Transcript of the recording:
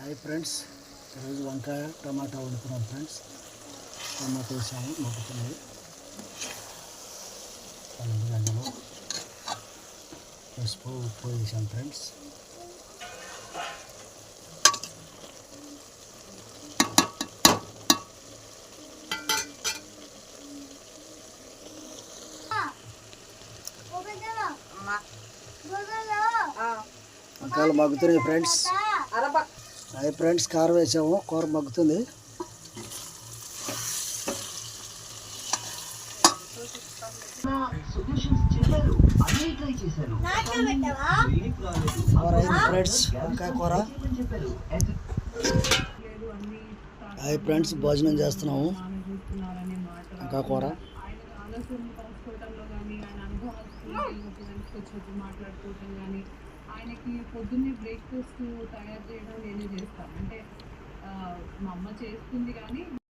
Hi friends, ఈరోజు వంకాయ టమాటా వండుకున్నాం friends. టమాటా వేసాము, మగ్గుతుంది. 12 గంటలు పసుపు ఉప్పు వేసాం ఫ్రెండ్స్. వంకాయలు మగ్గుతున్నాయి ఫ్రెండ్స్. హాయ్ ఫ్రెండ్స్, కారం వేసాము, కూర మగ్గుతుంది. కూర అయింది ఫ్రెండ్స్, వంకాయ కూర. హాయ్ ఫ్రెండ్స్, భోజనం చేస్తున్నాము. వంకాయ కూర మాట్లాడుకోవటం కానీ, ఆయనకి పొద్దున్నే బ్రేక్ఫాస్ట్ తయారు చేయడం నేనే చేస్తాను. అంటే మా అమ్మ చేస్తుంది కానీ